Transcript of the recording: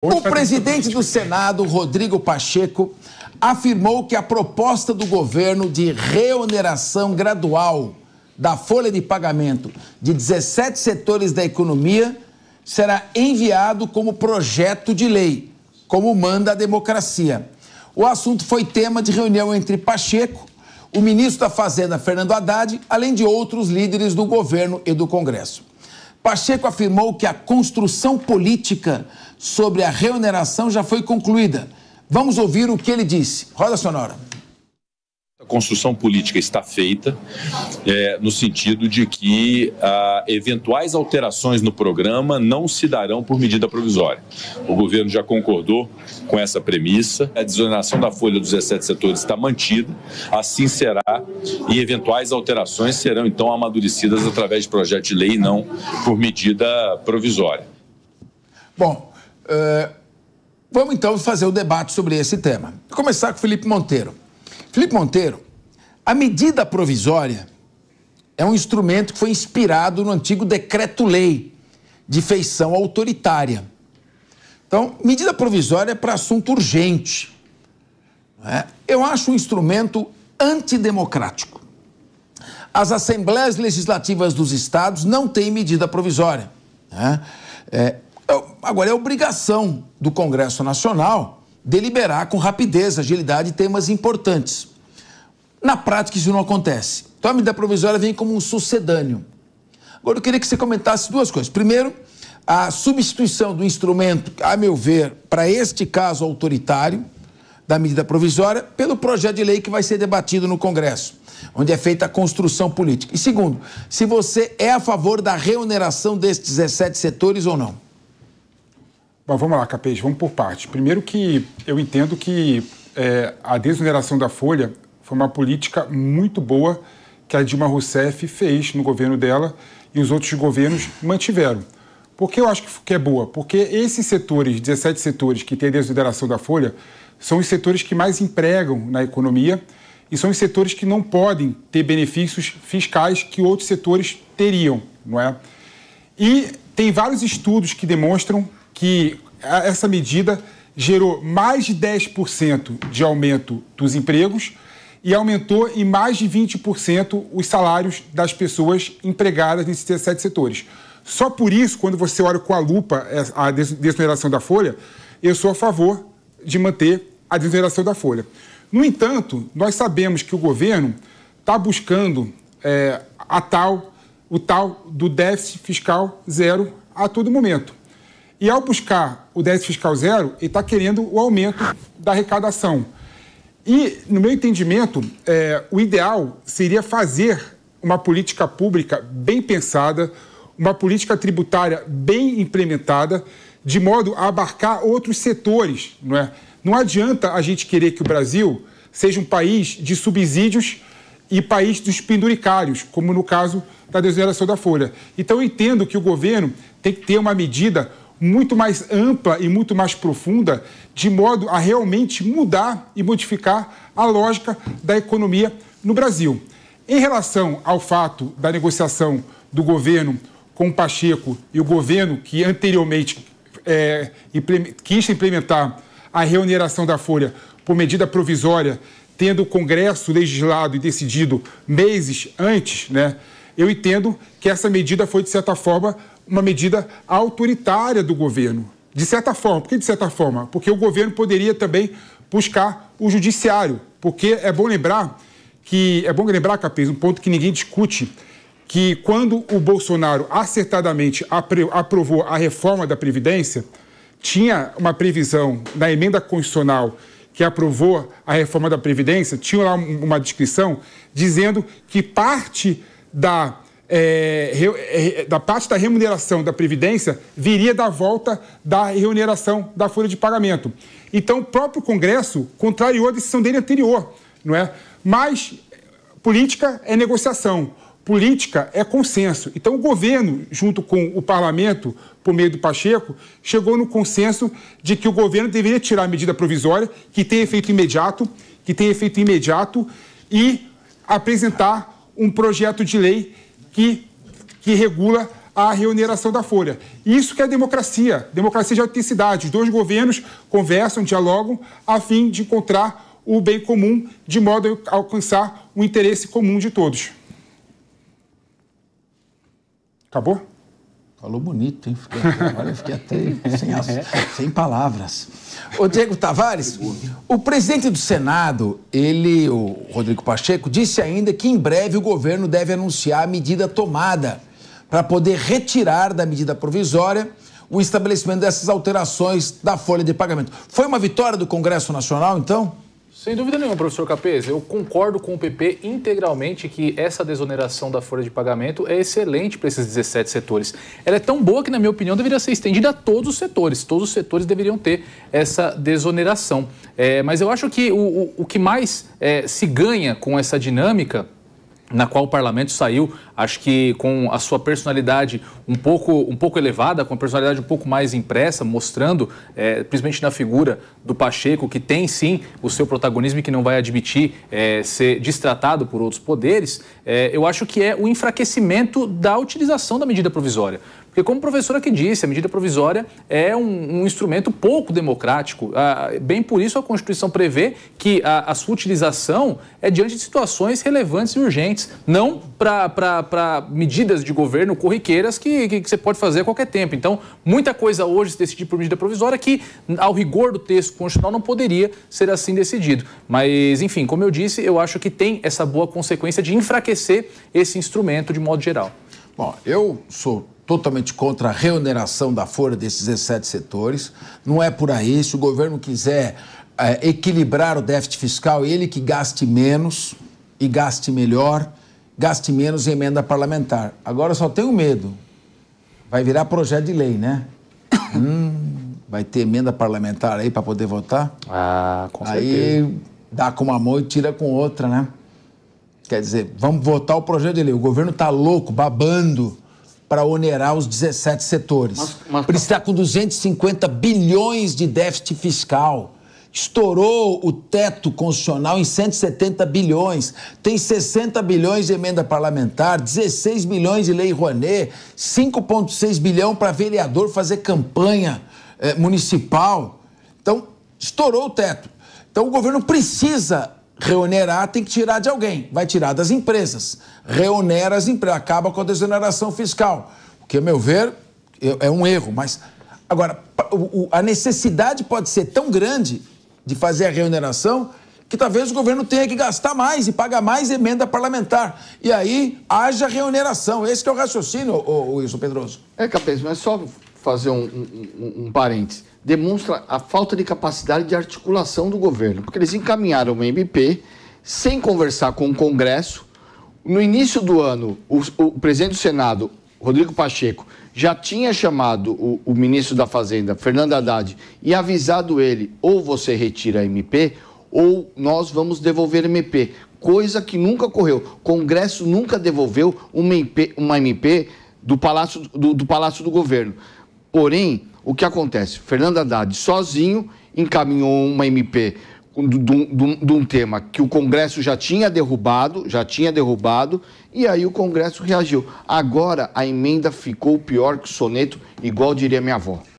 O presidente do Senado, Rodrigo Pacheco, afirmou que a proposta do governo de reoneração gradual da folha de pagamento de 17 setores da economia será enviado como projeto de lei, como manda a democracia. O assunto foi tema de reunião entre Pacheco, o ministro da Fazenda, Fernando Haddad, além de outros líderes do governo e do Congresso. Pacheco afirmou que a construção política sobre a reoneração já foi concluída. Vamos ouvir o que ele disse. Roda sonora. A construção política está feita no sentido de que eventuais alterações no programa não se darão por medida provisória. O governo já concordou com essa premissa. A desoneração da folha dos 17 setores está mantida, assim será, e eventuais alterações serão então amadurecidas através de projeto de lei e não por medida provisória. Bom, vamos então fazer o debate sobre esse tema. Vou começar com o Felipe Monteiro. Felipe Monteiro, a medida provisória é um instrumento que foi inspirado no antigo decreto-lei de feição autoritária. Então, medida provisória é para assunto urgente. Eu acho um instrumento antidemocrático. As assembleias legislativas dos estados não têm medida provisória. Agora, é obrigação do Congresso Nacional deliberar com rapidez, agilidade temas importantes. Na prática, isso não acontece. Então, a medida provisória vem como um sucedâneo. Agora, eu queria que você comentasse duas coisas. Primeiro, a substituição do instrumento, a meu ver, para este caso autoritário, da medida provisória, pelo projeto de lei que vai ser debatido no Congresso, onde é feita a construção política. E segundo, se você é a favor da reoneração destes 17 setores ou não. Bom, vamos lá, Capês, vamos por partes. Primeiro que eu entendo que a desoneração da folha foi uma política muito boa que a Dilma Rousseff fez no governo dela e os outros governos mantiveram. Por que eu acho que é boa? Porque esses setores, 17 setores que têm a desoneração da folha, são os setores que mais empregam na economia e são os setores que não podem ter benefícios fiscais que outros setores teriam, não é? E tem vários estudos que demonstram que essa medida gerou mais de 10% de aumento dos empregos e aumentou em mais de 20% os salários das pessoas empregadas nesses 17 setores. Só por isso, quando você olha com a lupa a desoneração da folha, eu sou a favor de manter a desoneração da folha. No entanto, nós sabemos que o governo está buscando o tal do déficit fiscal zero a todo momento. E ao buscar o déficit fiscal zero, ele está querendo o aumento da arrecadação. E, no meu entendimento, o ideal seria fazer uma política pública bem pensada, uma política tributária bem implementada, de modo a abarcar outros setores, não é? Não adianta a gente querer que o Brasil seja um país de subsídios e país dos penduricários, como no caso da desoneração da folha. Então, eu entendo que o governo tem que ter uma medida muito mais ampla e muito mais profunda, de modo a realmente mudar e modificar a lógica da economia no Brasil. Em relação ao fato da negociação do governo com o Pacheco e o governo que anteriormente quis implementar a reoneração da folha por medida provisória, tendo o Congresso legislado e decidido meses antes, né, eu entendo que essa medida foi, de certa forma, uma medida autoritária do governo. De certa forma. Por que de certa forma? Porque o governo poderia também buscar o judiciário. Porque é bom lembrar, Capês, um ponto que ninguém discute, que quando o Bolsonaro acertadamente aprovou a reforma da Previdência, tinha uma previsão na emenda constitucional que aprovou a reforma da Previdência, tinha lá uma descrição dizendo que parte da parte da remuneração da Previdência viria da volta da remuneração da folha de pagamento. Então, o próprio Congresso contrariou a decisão dele anterior, não é? Mas política é negociação, política é consenso. Então, o governo, junto com o parlamento, por meio do Pacheco, chegou no consenso de que o governo deveria tirar a medida provisória, que tem efeito imediato, e apresentar um projeto de lei que regula a reoneração da folha. Isso que é democracia de autenticidade. Os dois governos conversam, dialogam, a fim de encontrar o bem comum, de modo a alcançar o interesse comum de todos. Acabou? Falou bonito, hein? Agora eu fiquei até sem palavras. Ô, Diego Tavares, o presidente do Senado, o Rodrigo Pacheco, disse ainda que em breve o governo deve anunciar a medida tomada para poder retirar da medida provisória o estabelecimento dessas alterações da folha de pagamento. Foi uma vitória do Congresso Nacional, então? Sem dúvida nenhuma, professor Capês. Eu concordo com o PP integralmente que essa desoneração da folha de pagamento é excelente para esses 17 setores. Ela é tão boa que, na minha opinião, deveria ser estendida a todos os setores. Todos os setores deveriam ter essa desoneração. Mas eu acho que o que mais se ganha com essa dinâmica na qual o parlamento saiu, acho que com a sua personalidade um pouco elevada, com a personalidade um pouco mais impressa, mostrando, principalmente na figura do Pacheco, que tem sim o seu protagonismo e que não vai admitir ser destratado por outros poderes, eu acho que é o enfraquecimento da utilização da medida provisória. Porque, como o professor aqui disse, a medida provisória é um instrumento pouco democrático. Bem por isso a Constituição prevê que a sua utilização é diante de situações relevantes e urgentes, não para medidas de governo corriqueiras que você pode fazer a qualquer tempo. Então, muita coisa hoje se decidir por medida provisória que, ao rigor do texto constitucional, não poderia ser assim decidido. Mas, enfim, como eu disse, eu acho que tem essa boa consequência de enfraquecer esse instrumento de modo geral. Bom, eu sou totalmente contra a reoneração da folha desses 17 setores. Não é por aí. Se o governo quiser equilibrar o déficit fiscal, ele que gaste menos e gaste melhor, gaste menos em emenda parlamentar. Agora, eu só tenho medo. Vai virar projeto de lei, né? Vai ter emenda parlamentar aí para poder votar? Com certeza. Aí dá com uma mão e tira com outra, né? Quer dizer, vamos votar o projeto de lei. O governo está louco, babando para onerar os 17 setores. Precisa com 250 bilhões de déficit fiscal. Estourou o teto constitucional em 170 bilhões. Tem 60 bilhões de emenda parlamentar, 16 bilhões de lei Rouanet, 5,6 bilhão para vereador fazer campanha municipal. Então, estourou o teto. Então, o governo precisa reonerar, tem que tirar de alguém. Vai tirar das empresas. Reonera as empresas, acaba com a desoneração fiscal. O que, a meu ver, é um erro. Mas, agora, a necessidade pode ser tão grande de fazer a reoneração que talvez o governo tenha que gastar mais e pagar mais emenda parlamentar. E aí, haja reoneração. Esse que é o raciocínio, Wilson Pedroso. Capês, mas só fazer um parênteses. Demonstra a falta de capacidade de articulação do governo, porque eles encaminharam uma MP sem conversar com o Congresso. No início do ano, o presidente do Senado, Rodrigo Pacheco, já tinha chamado o ministro da Fazenda, Fernando Haddad, e avisado ele, ou você retira a MP, ou nós vamos devolver a MP, coisa que nunca ocorreu. O Congresso nunca devolveu uma MP do Palácio do Governo. Porém, o que acontece? Fernando Haddad sozinho encaminhou uma MP de um tema que o Congresso já tinha derrubado, e aí o Congresso reagiu. Agora a emenda ficou pior que o soneto, igual diria minha avó.